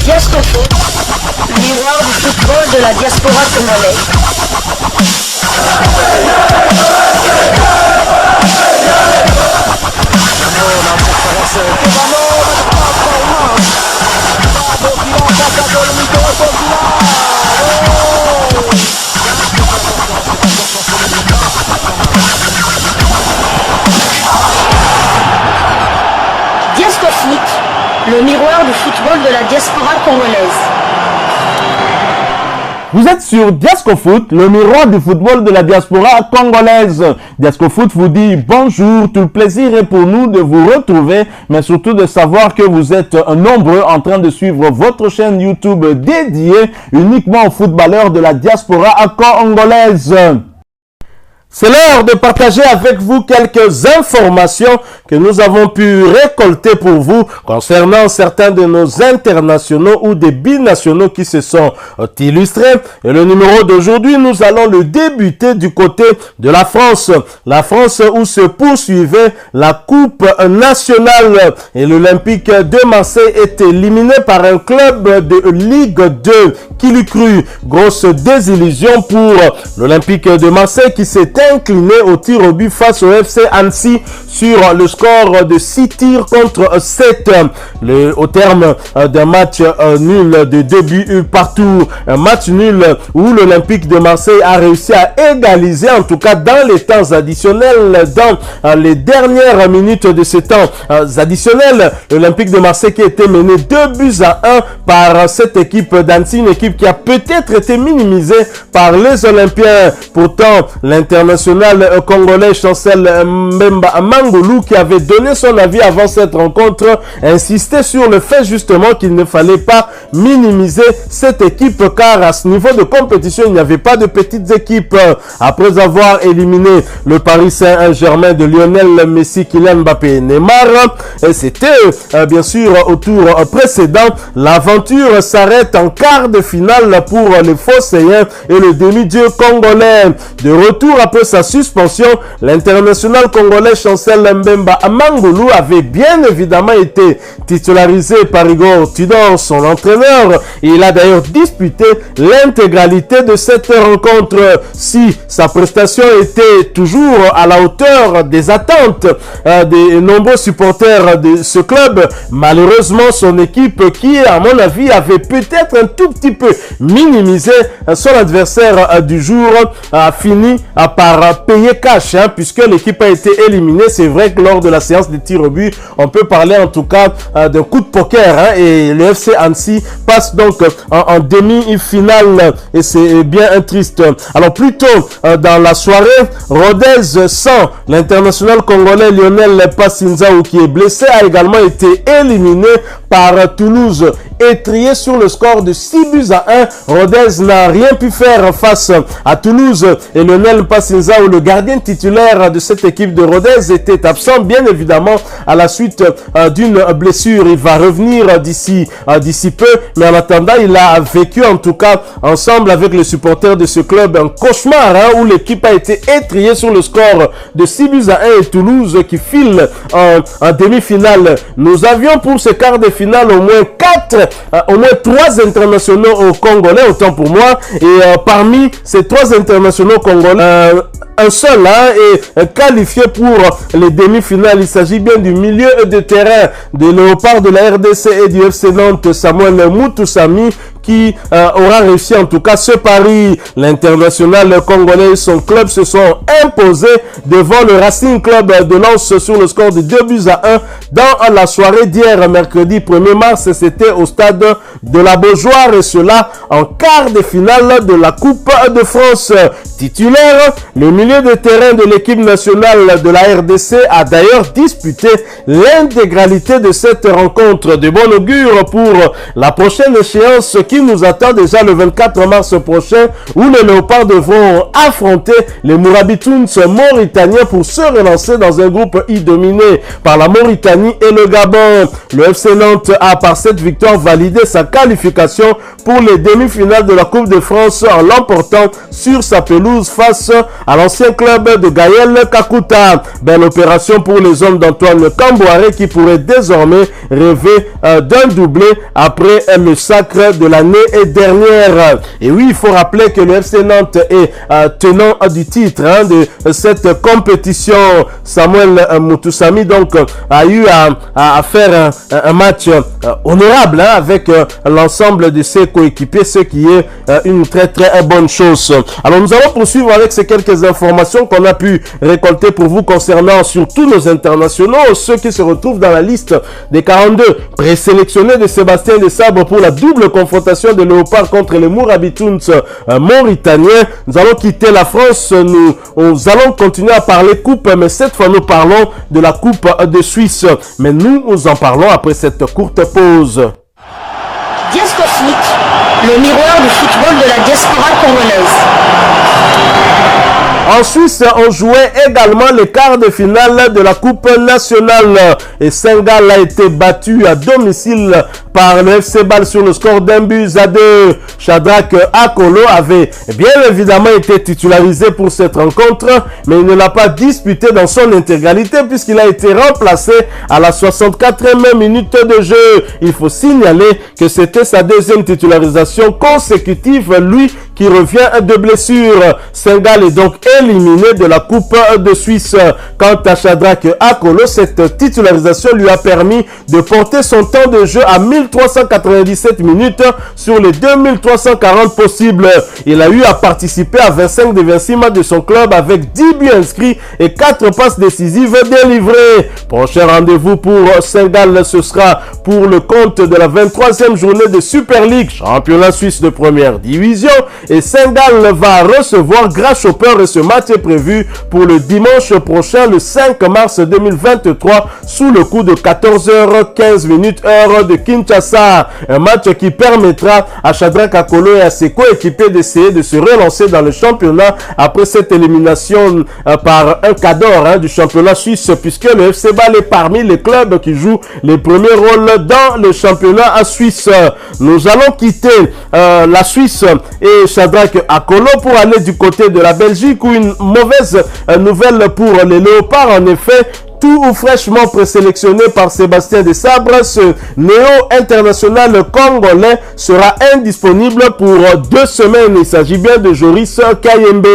Diascofoot, miroir du football de la diaspora congolaise. Diascofoot, le miroir du football de la diaspora congolaise. Vous êtes sur Diascofoot, le miroir du football de la diaspora congolaise. Diascofoot vous dit bonjour, tout le plaisir est pour nous de vous retrouver, mais surtout de savoir que vous êtes nombreux en train de suivre votre chaîne YouTube dédiée uniquement aux footballeurs de la diaspora congolaise. C'est l'heure de partager avec vous quelques informations que nous avons pu récolter pour vous concernant certains de nos internationaux ou des binationaux qui se sont illustrés. Et le numéro d'aujourd'hui, nous allons le débuter du côté de la France. La France où se poursuivait la Coupe nationale et l'Olympique de Marseille est éliminé par un club de Ligue 2. Qui l'eût cru? Grosse désillusion pour l'Olympique de Marseille qui s'est incliné au tir au but face au FC Annecy sur le score de 6 tirs contre 7. Au terme d'un match nul de 2 buts partout. Un match nul où l'Olympique de Marseille a réussi à égaliser, en tout cas dans les temps additionnels, dans les dernières minutes de ces temps additionnels. L'Olympique de Marseille qui était mené 2-1 par cette équipe d'Annecy, une équipe qui a peut-être été minimisée par les Olympiens. Pourtant, l'international congolais Chancel Mbemba Mangolou, qui avait donné son avis avant cette rencontre, insistait sur le fait justement qu'il ne fallait pas minimiser cette équipe, car à ce niveau de compétition, il n'y avait pas de petites équipes. Après avoir éliminé le Paris Saint-Germain de Lionel Messi, Kylian Mbappé et Neymar, c'était bien sûr au tour précédent. L'aventure s'arrête en quart de finale pour les Phocéens et le demi-dieu congolais. De retour après sa suspension, l'international congolais Chancel Mbemba Mangolou avait bien évidemment été titularisé par Igor Tudor, son entraîneur. Il a d'ailleurs disputé l'intégralité de cette rencontre. Si sa prestation était toujours à la hauteur des attentes des nombreux supporters de ce club, malheureusement son équipe, qui à mon avis avait peut-être un tout petit peu minimisé son adversaire du jour, a fini par payer cash, puisque l'équipe a été éliminée. C'est vrai que lors de la séance de tir au but, on peut parler en tout cas d'un coup de poker, et le FC Annecy passe donc en demi-finale, et c'est bien triste. Alors plus tôt dans la soirée, Rodez sans l'international congolais Lionel Passinzao, qui est blessé, a également été éliminé par Toulouse, étrié sur le score de 6-1. Rodez n'a rien pu faire face à Toulouse, et Lionel Passinzao, le gardien titulaire de cette équipe de Rodez, était absent bien évidemment à la suite d'une blessure. Il va revenir d'ici peu, mais en attendant, il a vécu en tout cas ensemble avec les supporters de ce club un cauchemar, où l'équipe a été étriée sur le score de 6-1, et Toulouse qui file en demi-finale. Nous avions pour ce quart de finale au moins 3 internationaux congolais, autant pour moi, et parmi ces 3 internationaux congolais, un seul est qualifié pour les demi-finales. Il s'agit bien du milieu de terrain des Léopards de la RDC et du FC Nantes, Samuel Moutoussamy, qui aura réussi en tout cas ce pari. L'international congolais et son club se sont imposés devant le Racing Club de Lens sur le score de 2-1 dans la soirée d'hier, mercredi 1er mars. C'était au stade de la Beaujoire, et cela en quart de finale de la Coupe de France. Titulaire, le milieu de terrain de l'équipe nationale de la RDC a d'ailleurs disputé l'intégralité de cette rencontre. De bon augure pour la prochaine échéance qui qui nous attend déjà le 24 mars prochain, où les Léopards devront affronter les Mourabitouns mauritaniens pour se relancer dans un groupe I dominé par la Mauritanie et le Gabon. Le FC Nantes a par cette victoire validé sa qualification pour les demi-finales de la Coupe de France en l'emportant sur sa pelouse face à l'ancien club de Gaël Kakuta. Belle opération pour les hommes d'Antoine Cambouaré qui pourrait désormais rêver d'un doublé après le sacre de l'année dernière. Et oui, il faut rappeler que le FC Nantes est tenant du titre de cette compétition. Samuel Moutoussamy donc a eu à faire un match honorable avec l'ensemble de ses coéquipiers, ce qui est une très bonne chose. Alors nous allons poursuivre avec ces quelques informations qu'on a pu récolter pour vous concernant surtout nos internationaux, ceux qui se retrouvent dans la liste des 42 présélectionnés de Sébastien Desabre pour la double confrontation des Léopards contre les Mourabitouns mauritaniens. Nous allons quitter la France, nous allons continuer à parler coupe, mais cette fois nous parlons de la coupe de Suisse. Mais nous en parlons après cette courte pause. Diasco Foot, le miroir du football de la diaspora congolaise. En Suisse, on jouait également les quarts de finale de la Coupe nationale et Saint-Gall a été battu à domicile par le FC Bâle sur le score d'1-2. Shadrack Akolo avait bien évidemment été titularisé pour cette rencontre, mais il ne l'a pas disputé dans son intégralité puisqu'il a été remplacé à la 64e minute de jeu. Il faut signaler que c'était sa deuxième titularisation consécutive, lui qui revient de blessure. Saint-Gall est donc éliminé de la Coupe de Suisse. Quant à Shadrack Akolo, cette titularisation lui a permis de porter son temps de jeu à 1397 minutes sur les 2340 possibles. Il a eu à participer à 25 des 26 matchs de son club avec 10 buts inscrits et 4 passes décisives délivrées. Prochain rendez-vous pour Saint-Gall, ce sera pour le compte de la 23e journée de Super League, championnat suisse de première division. Et Saint-Gall va recevoir Grasshopper et ce match est prévu pour le dimanche prochain, le 5 mars 2023, sous le coup de 14h15 heure de Kinshasa. Un match qui permettra à Shadrack Akolo et à ses coéquipiers d'essayer de se relancer dans le championnat après cette élimination par un cador du championnat suisse, puisque le FC Bâle est parmi les clubs qui jouent les premiers rôles dans le championnat suisse. Nous allons quitter la Suisse et Shadrack Akolo pour aller du côté de la Belgique où une mauvaise nouvelle pour les Léopards. En effet, tout fraîchement présélectionné par Sébastien Desabre, ce néo-international congolais sera indisponible pour 2 semaines. Il s'agit bien de Joris Kayembe.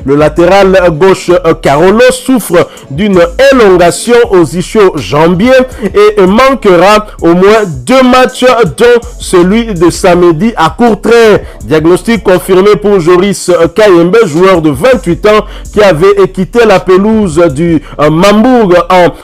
Le latéral gauche Carolo souffre d'une élongation aux ischio-jambiers et manquera au moins 2 matchs, dont celui de samedi à Courtrai. Diagnostic confirmé pour Joris Kayembe, joueur de 28 ans qui avait quitté la pelouse du Mambourg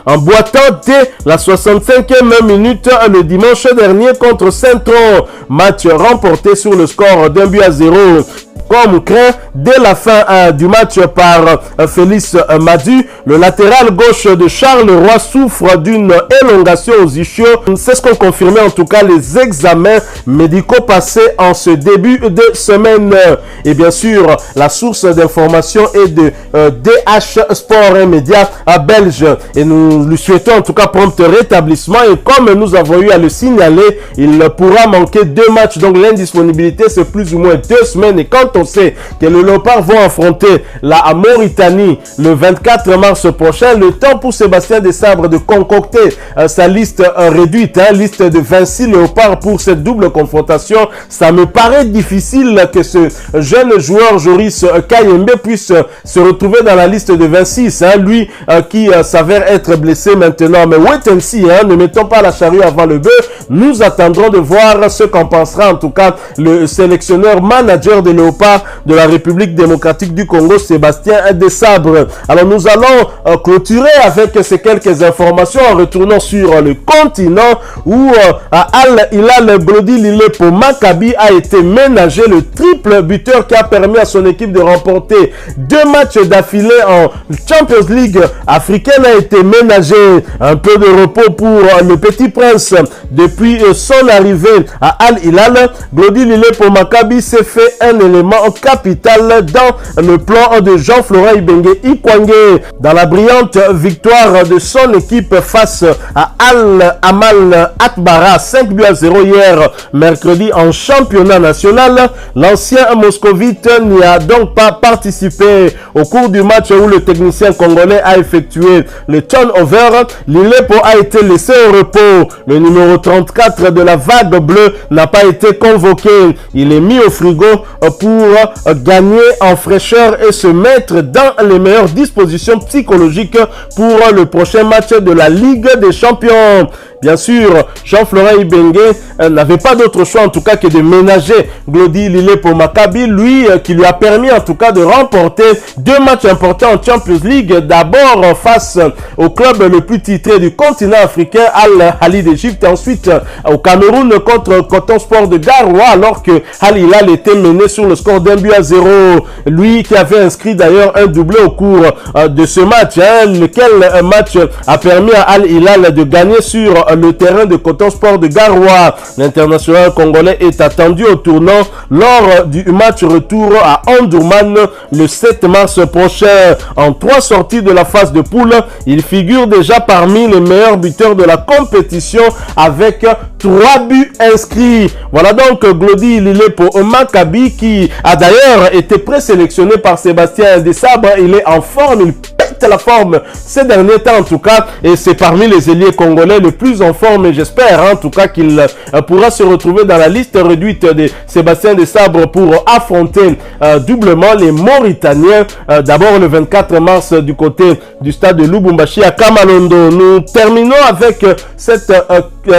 en boitant dès la 65e minute le dimanche dernier contre Saint-Tron. Match remporté sur le score d'1-0. Comme craint dès la fin du match par Félix Madu, le latéral gauche de Charleroi souffre d'une élongation aux ischios. C'est ce qu'ont confirmé en tout cas les examens médicaux passés en ce début de semaine. Et bien sûr, la source d'information est de DH Sport et Média belge. Et nous lui souhaitons en tout cas prompt rétablissement. Et comme nous avons eu à le signaler, il pourra manquer 2 matchs. Donc l'indisponibilité, c'est plus ou moins 2 semaines. Et quand on sait que les Léopards vont affronter la Mauritanie le 24 mars prochain, le temps pour Sébastien Desabre de concocter sa liste réduite, liste de 26 Léopards pour cette double confrontation, ça me paraît difficile que ce jeune joueur Joris Kayembe puisse se retrouver dans la liste de 26, lui qui s'avère être blessé maintenant. Mais wait and see, ne mettons pas la charrue avant le bœuf. Nous attendrons de voir ce qu'en pensera en tout cas le sélectionneur manager des Léopards de la République démocratique du Congo, Sébastien Desabre. Alors nous allons clôturer avec ces quelques informations en retournant sur le continent où Al Hilal Brody Lilepo Maccabi a été ménagé. Le triple buteur qui a permis à son équipe de remporter 2 matchs d'affilée en Champions League africaine a été ménagé. Un peu de repos pour le Petit Prince. Depuis depuis son arrivée à Al Hilal, Glody Lillet Maccabi s'est fait un élément capital dans le plan de Jean-Florent Ibenge Ikwangé. Dans la brillante victoire de son équipe face à Al-Amal Atbara 5-0 hier mercredi en championnat national, l'ancien moscovite n'y a donc pas participé. Au cours du match où le technicien congolais a effectué le turnover, Lillet a été laissé au repos. Le numéro 34 de la vague bleue n'a pas été convoqué. Il est mis au frigo pour gagner en fraîcheur et se mettre dans les meilleures dispositions psychologiques pour le prochain match de la Ligue des Champions. Bien sûr, Jean-Florent Ibenge n'avait pas d'autre choix en tout cas que de ménager Glody Lillet pour Maccabi, lui qui lui a permis en tout cas de remporter 2 matchs importants en Champions League. D'abord face au club le plus titré du continent africain, Al-Ahly d'Égypte, et ensuite au Cameroun contre Coton Sport de Garoua, alors que Al Hilal était mené sur le score d'1-0. Lui qui avait inscrit d'ailleurs un doublé au cours de ce match, lequel match a permis à Al Hilal de gagner sur le terrain de Coton Sport de Garoua. L'international congolais est attendu au tournant lors du match retour à Omdurman le 7 mars prochain. En 3 sorties de la phase de poule, il figure déjà parmi les meilleurs buteurs de la compétition avec 3 buts inscrits. Voilà donc Glody Lillet pour Maccabi qui a d'ailleurs été présélectionné par Sébastien Desabre. Il est en forme, il pète la forme ces derniers temps en tout cas, et c'est parmi les ailiers congolais le plus en forme, et j'espère en tout cas qu'il pourra se retrouver dans la liste réduite de Sébastien Desabre pour affronter doublement les Mauritaniens, d'abord le 24 mars du côté du stade de Lubumbashi à Kamalondo. Nous terminons avec cette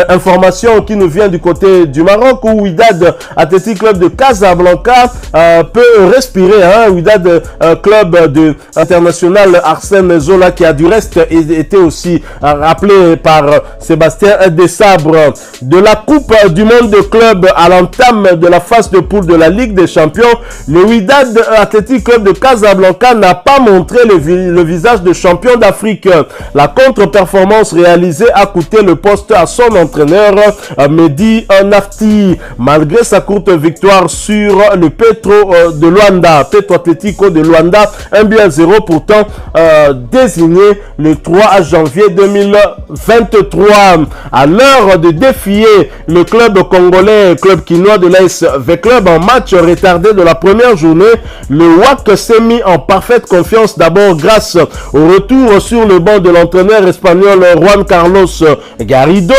information qui nous vient du côté du Maroc où Wydad Athletic Club de Casablanca peut respirer. Wydad Club de international Arsène Zola qui a du reste été aussi rappelé par Sébastien Desabre. De la Coupe du Monde de club à l'entame de la phase de poule de la Ligue des Champions, le Wydad Athletic Club de Casablanca n'a pas montré le visage de champion d'Afrique. La contre-performance réalisée a coûté le poste à son entraîneur Mehdi Nafti. Malgré sa courte victoire sur le Petro de Luanda, Petro Atlético de Luanda, 1-0 pourtant désigné le 3 janvier 2023. À l'heure de défier le club congolais, club quinois de l'AS V-Club en match retardé de la première journée, le WAC s'est mis en parfaite confiance d'abord grâce au retour sur le banc de l'entraîneur espagnol Juan Carlos Garrido,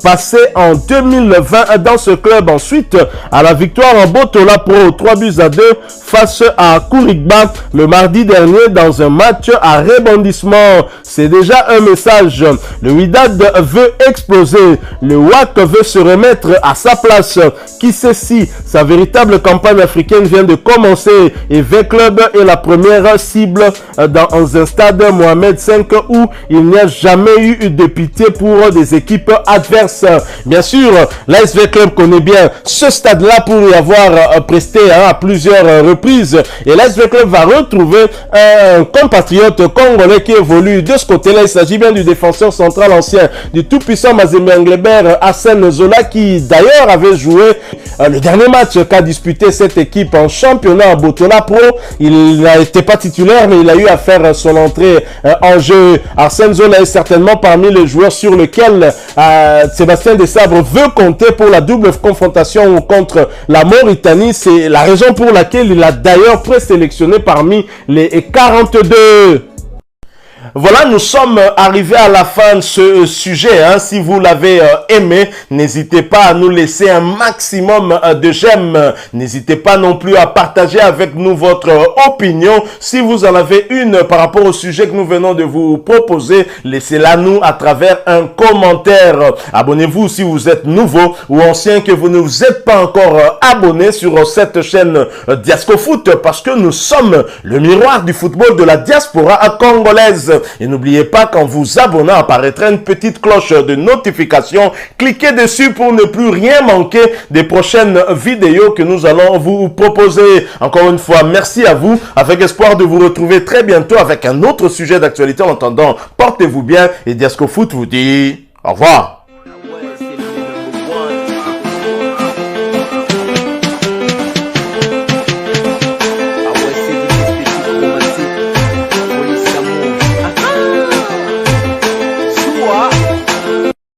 passé en 2020 dans ce club. Ensuite, à la victoire en Botola Pro 3-2 face à Kourigba le mardi dernier dans un match à rebondissement. C'est déjà un message. Le Wydad veut exploser. Le WAC veut se remettre à sa place. Qui sait si sa véritable campagne africaine vient de commencer, et V-Club est la première cible dans un stade Mohamed V où il n'y a jamais eu de pitié pour des équipes adverses. Bien sûr, l'AS V-Club connaît bien ce stade-là pour y avoir presté à plusieurs reprises, et l'AS V-Club va retrouver un compatriote congolais qui évolue de ce côté-là. Il s'agit bien du défenseur central ancien du tout-puissant Mazembe Englebert, Arsène Zola, qui d'ailleurs avait joué le dernier match qu'a disputé cette équipe en championnat à Botola Pro. Il n'était pas titulaire, mais il a eu à faire son entrée en jeu. Arsène Zola est certainement parmi les joueurs sur lesquels Sébastien Desabre veut compter pour la double confrontation contre la Mauritanie. C'est la raison pour laquelle il a d'ailleurs présélectionné parmi les 42. Voilà, nous sommes arrivés à la fin de ce sujet. Si vous l'avez aimé, n'hésitez pas à nous laisser un maximum de j'aime. N'hésitez pas non plus à partager avec nous votre opinion. Si vous en avez une par rapport au sujet que nous venons de vous proposer, laissez-la nous à travers un commentaire. Abonnez-vous si vous êtes nouveau ou ancien, que vous ne vous êtes pas encore abonné sur cette chaîne Diasco Foot, parce que nous sommes le miroir du football de la diaspora congolaise. Et n'oubliez pas qu'en vous abonnant apparaîtra une petite cloche de notification. Cliquez dessus pour ne plus rien manquer des prochaines vidéos que nous allons vous proposer. Encore une fois, merci à vous, avec espoir de vous retrouver très bientôt avec un autre sujet d'actualité. En attendant, portez-vous bien et Diasco Foot vous dit au revoir.